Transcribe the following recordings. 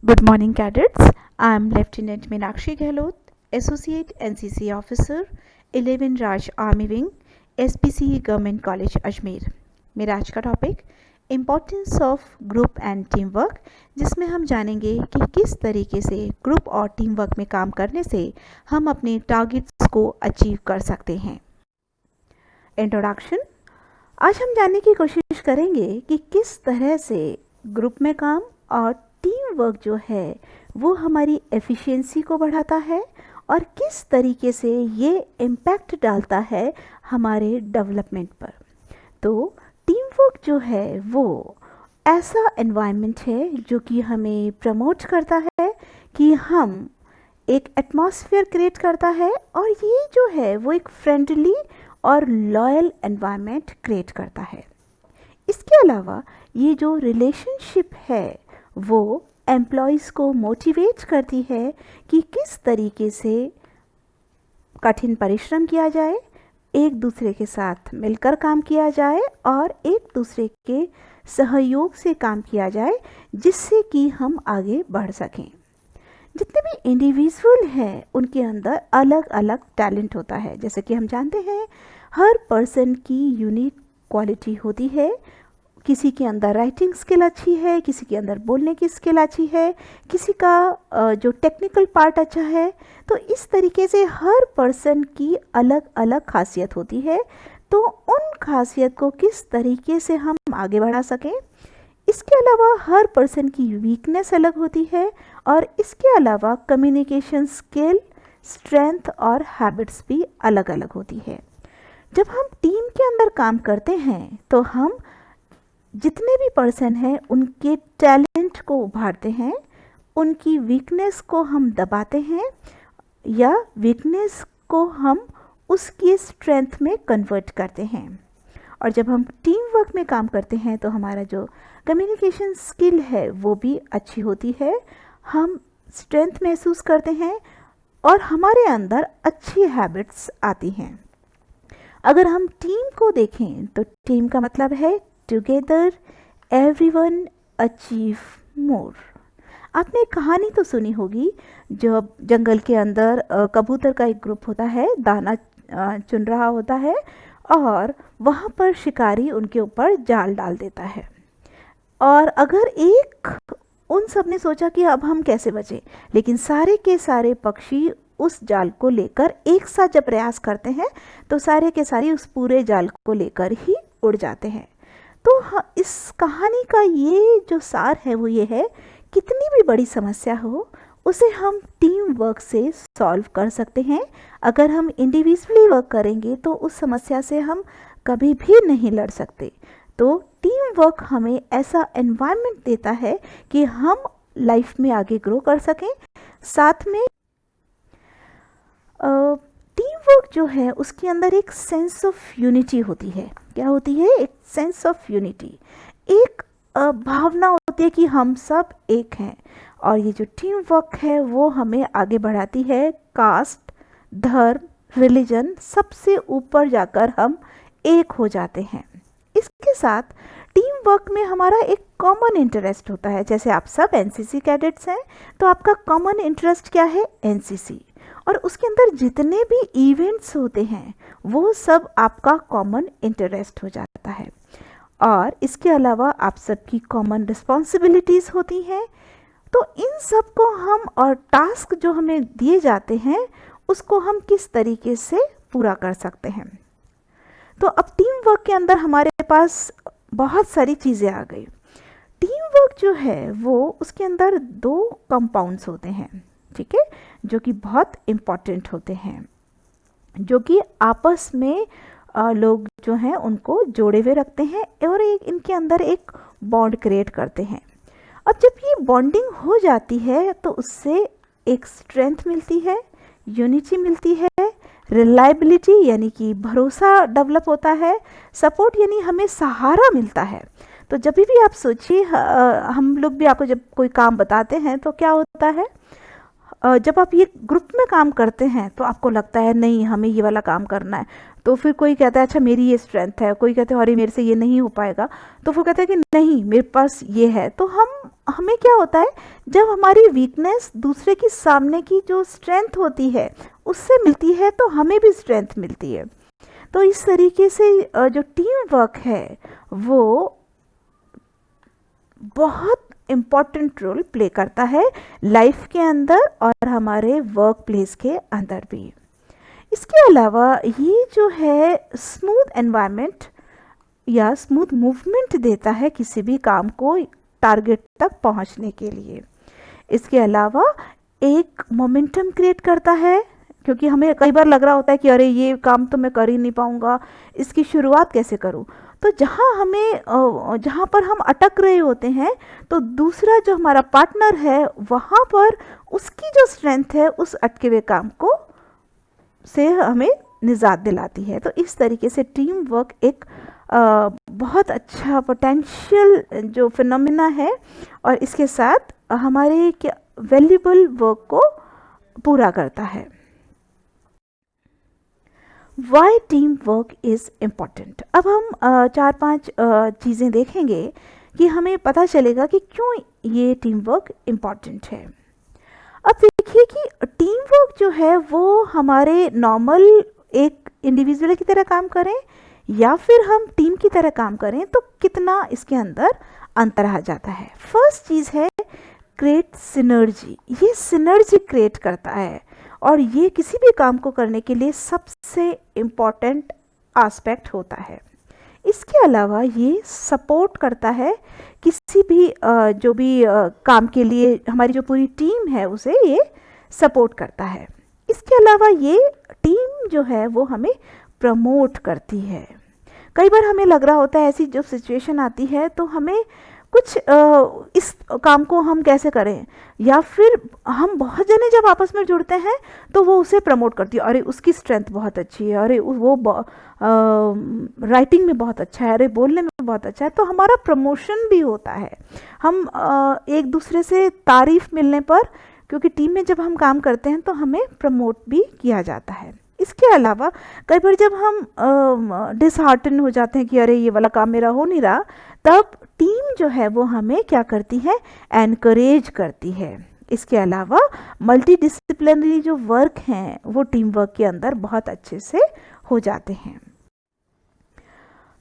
Good morning, cadets. I am Lieutenant Meenakshi Gehlot, Associate NCC Officer, 11 Raj Army Wing, SPC Government College, Ajmer. मेरा आज का topic importance of group and team work, जिसमें हम जानेंगे कि किस तरीके से ग्रुप और टीम वर्क में काम करने से हम अपने टारगेट्स को अचीव कर सकते हैं। इंट्रोडक्शन। आज हम जानने की कोशिश करेंगे कि किस तरह से ग्रुप में काम और टीम वर्क जो है वो हमारी एफिशिएंसी को बढ़ाता है और किस तरीके से ये इम्पैक्ट डालता है हमारे डेवलपमेंट पर। तो टीम वर्क जो है वो ऐसा एनवायरनमेंट है जो कि हमें प्रमोट करता है कि हम एक एटमॉस्फेयर क्रिएट करता है और ये जो है वो एक फ्रेंडली और लॉयल एनवायरनमेंट क्रिएट करता है। इसके अलावा ये जो रिलेशनशिप है वो एम्प्लॉयज़ को मोटिवेट करती है कि किस तरीके से कठिन परिश्रम किया जाए, एक दूसरे के साथ मिलकर काम किया जाए और एक दूसरे के सहयोग से काम किया जाए, जिससे कि हम आगे बढ़ सकें। जितने भी इंडिविजुअल हैं उनके अंदर अलग अलग टैलेंट होता है। जैसे कि हम जानते हैं हर पर्सन की यूनिक क्वालिटी होती है। किसी के अंदर राइटिंग स्किल अच्छी है, किसी के अंदर बोलने की स्किल अच्छी है, किसी का जो टेक्निकल पार्ट अच्छा है। तो इस तरीके से हर पर्सन की अलग अलग खासियत होती है। तो उन खासियत को किस तरीके से हम आगे बढ़ा सकें। इसके अलावा हर पर्सन की वीकनेस अलग होती है और इसके अलावा कम्युनिकेशन स्किल, स्ट्रेंथ और हैबिट्स भी अलग अलग होती है। जब हम टीम के अंदर काम करते हैं तो हम जितने भी पर्सन हैं उनके टैलेंट को उभारते हैं, उनकी वीकनेस को हम दबाते हैं या वीकनेस को हम उसकी स्ट्रेंथ में कन्वर्ट करते हैं। और जब हम टीम वर्क में काम करते हैं तो हमारा जो कम्युनिकेशन स्किल है वो भी अच्छी होती है, हम स्ट्रेंथ महसूस करते हैं और हमारे अंदर अच्छी हैबिट्स आती हैं। अगर हम टीम को देखें तो टीम का मतलब है टुगेदर एवरीवन अचीव मोर। आपने एक कहानी तो सुनी होगी, जब जंगल के अंदर कबूतर का एक ग्रुप होता है, दाना चुन रहा होता है और वहाँ पर शिकारी उनके ऊपर जाल डाल देता है। और अगर उन सब ने सोचा कि अब हम कैसे बचें, लेकिन सारे के सारे पक्षी उस जाल को लेकर एक साथ जब प्रयास करते हैं तो सारे के सारे उस पूरे जाल को लेकर ही उड़ जाते हैं। तो इस कहानी का ये जो सार है वो ये है, कितनी भी बड़ी समस्या हो उसे हम टीम वर्क से सॉल्व कर सकते हैं। अगर हम इंडिविजुअली वर्क करेंगे तो उस समस्या से हम कभी भी नहीं लड़ सकते। तो टीम वर्क हमें ऐसा एनवायरनमेंट देता है कि हम लाइफ में आगे ग्रो कर सकें। साथ में टीम वर्क जो है उसके अंदर एक सेंस ऑफ यूनिटी होती है। क्या होती है? एक सेंस ऑफ यूनिटी, एक भावना होती है कि हम सब एक हैं। और ये जो टीम वर्क है वो हमें आगे बढ़ाती है। कास्ट, धर्म, रिलीजन सबसे ऊपर जाकर हम एक हो जाते हैं। इसके साथ टीम वर्क में हमारा एक कॉमन इंटरेस्ट होता है। जैसे आप सब एनसीसी कैडेट्स हैं तो आपका कॉमन इंटरेस्ट क्या है? एनसीसी। और उसके अंदर जितने भी इवेंट्स होते हैं वो सब आपका कॉमन इंटरेस्ट हो जाता है। और इसके अलावा आप सबकी कॉमन रिस्पॉन्सिबिलिटीज़ होती हैं। तो इन सब को हम और टास्क जो हमें दिए जाते हैं उसको हम किस तरीके से पूरा कर सकते हैं। तो अब टीम वर्क के अंदर हमारे पास बहुत सारी चीज़ें आ गई। टीम वर्क जो है वो उसके अंदर 2 कंपाउंड्स होते हैं, ठीक है, जो कि बहुत इम्पॉर्टेंट होते हैं, जो कि आपस में लोग जो हैं उनको जोड़े हुए रखते हैं और इनके अंदर एक बॉन्ड क्रिएट करते हैं। अब जब ये बॉन्डिंग हो जाती है तो उससे एक स्ट्रेंथ मिलती है, यूनिटी मिलती है, रिलायबिलिटी यानी कि भरोसा डेवलप होता है, सपोर्ट यानी हमें सहारा मिलता है। तो जब भी आप सोचिए, हम लोग भी आपको जब कोई काम बताते हैं तो क्या होता है, जब आप ये ग्रुप में काम करते हैं तो आपको लगता है नहीं हमें ये वाला काम करना है, तो फिर कोई कहता है अच्छा मेरी ये स्ट्रेंथ है, कोई कहते हैं अरे मेरे से ये नहीं हो पाएगा, तो फिर कहते हैं कि नहीं मेरे पास ये है। तो हमें क्या होता है, जब हमारी वीकनेस दूसरे की सामने की जो स्ट्रेंथ होती है उससे मिलती है तो हमें भी स्ट्रेंथ मिलती है। तो इस तरीके से जो टीम वर्क है वो बहुत इम्पॉर्टेंट रोल प्ले करता है लाइफ के अंदर और हमारे वर्क प्लेस के अंदर भी। इसके अलावा ये जो है स्मूथ एनवायरनमेंट या स्मूथ मूवमेंट देता है किसी भी काम को टारगेट तक पहुंचने के लिए। इसके अलावा एक मोमेंटम क्रिएट करता है, क्योंकि हमें कई बार लग रहा होता है कि अरे ये काम तो मैं कर ही नहीं पाऊंगा, इसकी शुरुआत कैसे करूं। तो जहाँ पर हम अटक रहे होते हैं तो दूसरा जो हमारा पार्टनर है वहाँ पर उसकी जो स्ट्रेंथ है उस अटके हुए काम को से हमें निजात दिलाती है। तो इस तरीके से टीम वर्क एक बहुत अच्छा पोटेंशियल जो फिनोमिना है और इसके साथ हमारे वैल्यूबल वर्क को पूरा करता है। Why team work is important. अब हम 4-5 चीज़ें देखेंगे कि हमें पता चलेगा कि क्यों ये टीम वर्क इम्पॉर्टेंट है। अब देखिए कि टीम वर्क जो है वो हमारे नॉर्मल एक इंडिविजुअल की तरह काम करें या फिर हम टीम की तरह काम करें तो कितना इसके अंदर अंतर आ जाता है। फर्स्ट चीज़ है क्रिएट सिनर्जी। ये सिनर्जी क्रिएट करता है और ये किसी भी काम को करने के लिए सबसे इम्पॉर्टेंट एस्पेक्ट होता है। इसके अलावा ये सपोर्ट करता है किसी भी जो भी काम के लिए हमारी जो पूरी टीम है उसे ये सपोर्ट करता है। इसके अलावा ये टीम जो है वो हमें प्रमोट करती है। कई बार हमें लग रहा होता है ऐसी जो सिचुएशन आती है तो हमें कुछ इस काम को हम कैसे करें, या फिर हम बहुत जने जब आपस में जुड़ते हैं तो वो उसे प्रमोट करती है, अरे उसकी स्ट्रेंथ बहुत अच्छी है, अरे वो राइटिंग में बहुत अच्छा है, अरे बोलने में बहुत अच्छा है, तो हमारा प्रमोशन भी होता है। हम एक दूसरे से तारीफ मिलने पर, क्योंकि टीम में जब हम काम करते हैं तो हमें प्रमोट भी किया जाता है। इसके अलावा कई बार जब हम डिसहार्टन हो जाते हैं कि अरे ये वाला काम मेरा हो नहीं रहा, तब टीम जो है वो हमें क्या करती है, एनकरेज करती है। इसके अलावा मल्टी डिसिप्लिनरी जो वर्क हैं वो टीम वर्क के अंदर बहुत अच्छे से हो जाते हैं।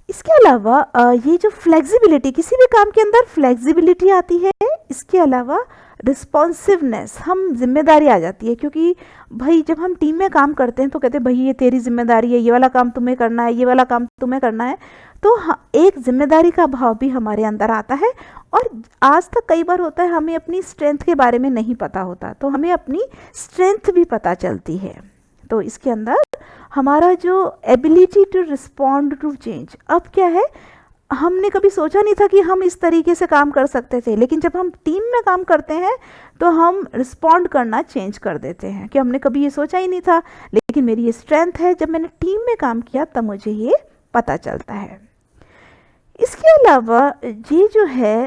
इसके अलावा ये जो फ्लेक्सिबिलिटी, किसी भी काम के अंदर फ्लेक्सिबिलिटी आती है। इसके अलावा रिस्पॉन्सिवनेस, हम जिम्मेदारी आ जाती है, क्योंकि भाई जब हम टीम में काम करते हैं तो कहते हैं भाई ये तेरी जिम्मेदारी है, ये वाला काम तुम्हें करना है, ये वाला काम तुम्हें करना है। तो एक जिम्मेदारी का भाव भी हमारे अंदर आता है। और आज तक कई बार होता है हमें अपनी स्ट्रेंथ के बारे में नहीं पता होता, तो हमें अपनी स्ट्रेंथ भी पता चलती है। तो इसके अंदर हमारा जो ability to respond to change, अब क्या है, हमने कभी सोचा नहीं था कि हम इस तरीके से काम कर सकते थे, लेकिन जब हम टीम में काम करते हैं तो हम रिस्पॉन्ड करना चेंज कर देते हैं कि हमने कभी ये सोचा ही नहीं था, लेकिन मेरी ये स्ट्रेंथ है, जब मैंने टीम में काम किया तब मुझे ये पता चलता है। इसके अलावा ये जो है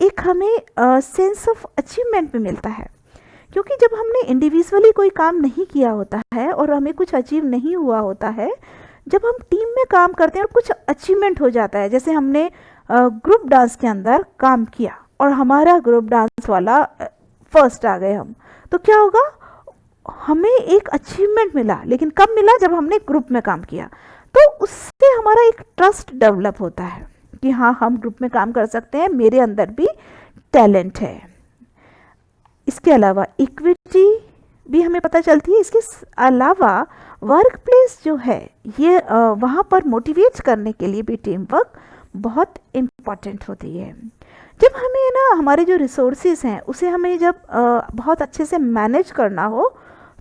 एक हमें सेंस ऑफ अचीवमेंट भी मिलता है, क्योंकि जब हमने इंडिविजुअली कोई काम नहीं किया होता है और हमें कुछ अचीव नहीं हुआ होता है, जब हम टीम में काम करते हैं और कुछ अचीवमेंट हो जाता है, जैसे हमने ग्रुप डांस के अंदर काम किया और हमारा ग्रुप डांस वाला फर्स्ट आ गए हम, तो क्या होगा, हमें एक अचीवमेंट मिला। लेकिन कब मिला, जब हमने ग्रुप में काम किया। तो उससे हमारा एक ट्रस्ट डेवलप होता है कि हाँ हम ग्रुप में काम कर सकते हैं, मेरे अंदर भी टैलेंट है। इसके अलावा इक्विटी भी हमें पता चलती है। इसके अलावा वर्क प्लेस जो है ये वहाँ पर मोटिवेट करने के लिए भी टीम वर्क बहुत इम्पॉर्टेंट होती है। जब हमें ना हमारे जो रिसोर्सेज हैं उसे हमें जब बहुत अच्छे से मैनेज करना हो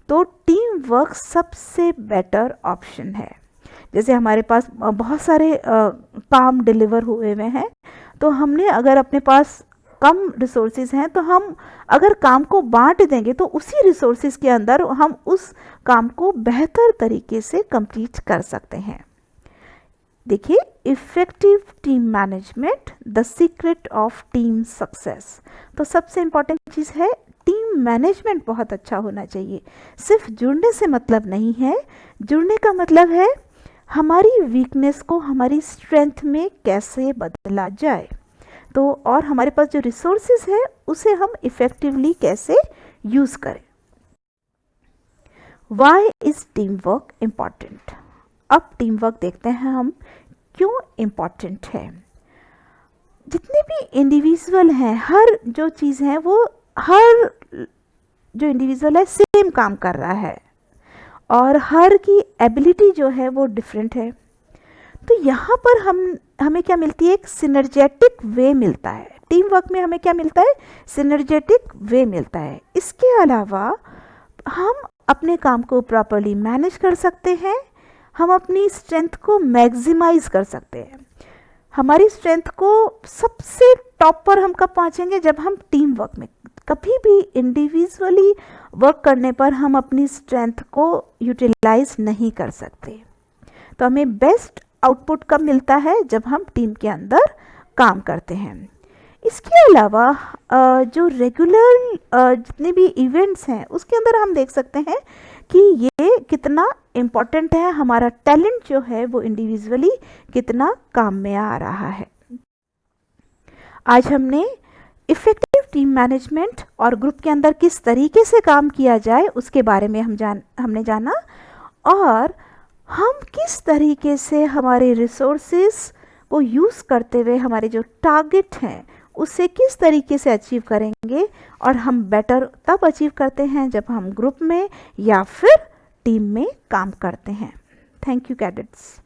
तो टीम वर्क सबसे बेटर ऑप्शन है। जैसे हमारे पास बहुत सारे काम डिलीवर हुए हैं, तो हमने अगर अपने पास कम रिसोर्सेज हैं तो हम अगर काम को बांट देंगे तो उसी रिसोर्सेज के अंदर हम उस काम को बेहतर तरीके से कंप्लीट कर सकते हैं। देखिए, effective team management the secret of team success. तो सबसे इम्पॉर्टेंट चीज़ है टीम मैनेजमेंट बहुत अच्छा होना चाहिए। सिर्फ जुड़ने से मतलब नहीं है, जुड़ने का मतलब है हमारी वीकनेस को हमारी स्ट्रेंथ में कैसे बदला जाए, तो और हमारे पास जो रिसोर्सेज है उसे हम इफ़ेक्टिवली कैसे यूज़ करें। Why is team work important. अब टीम वर्क देखते हैं हम क्यों इम्पॉर्टेंट है। जितने भी इंडिविजुअल हैं, हर जो चीज़ है वो हर जो इंडिविजुअल है सेम काम कर रहा है और हर की एबिलिटी जो है वो डिफरेंट है। तो यहाँ पर हमें क्या मिलती है, एक सिनर्जेटिक वे मिलता है। टीम वर्क में हमें क्या मिलता है, सिनर्जेटिक वे मिलता है। इसके अलावा हम अपने काम को प्रॉपरली मैनेज कर सकते हैं, हम अपनी स्ट्रेंथ को मैक्सिमाइज कर सकते हैं। हमारी स्ट्रेंथ को सबसे टॉप पर हम कब पहुँचेंगे, जब हम टीम वर्क में। कभी भी इंडिविजुअली वर्क करने पर हम अपनी स्ट्रेंथ को यूटिलाइज नहीं कर सकते। तो हमें बेस्ट आउटपुट कब मिलता है, जब हम टीम के अंदर काम करते हैं। इसके अलावा जो रेगुलर जितने भी इवेंट्स हैं उसके अंदर हम देख सकते हैं कि ये कितना इम्पोर्टेंट है, हमारा टैलेंट जो है वो इंडिविजुअली कितना काम में आ रहा है। आज हमने इफ़ेक्टिव टीम मैनेजमेंट और ग्रुप के अंदर किस तरीके से काम किया जाए उसके बारे में हमने जाना, और हम किस तरीके से हमारे रिसोर्सेस को यूज़ करते हुए हमारे जो टारगेट हैं उसे किस तरीके से अचीव करेंगे। और हम बेटर तब अचीव करते हैं जब हम ग्रुप में या फिर टीम में काम करते हैं। Thank you cadets.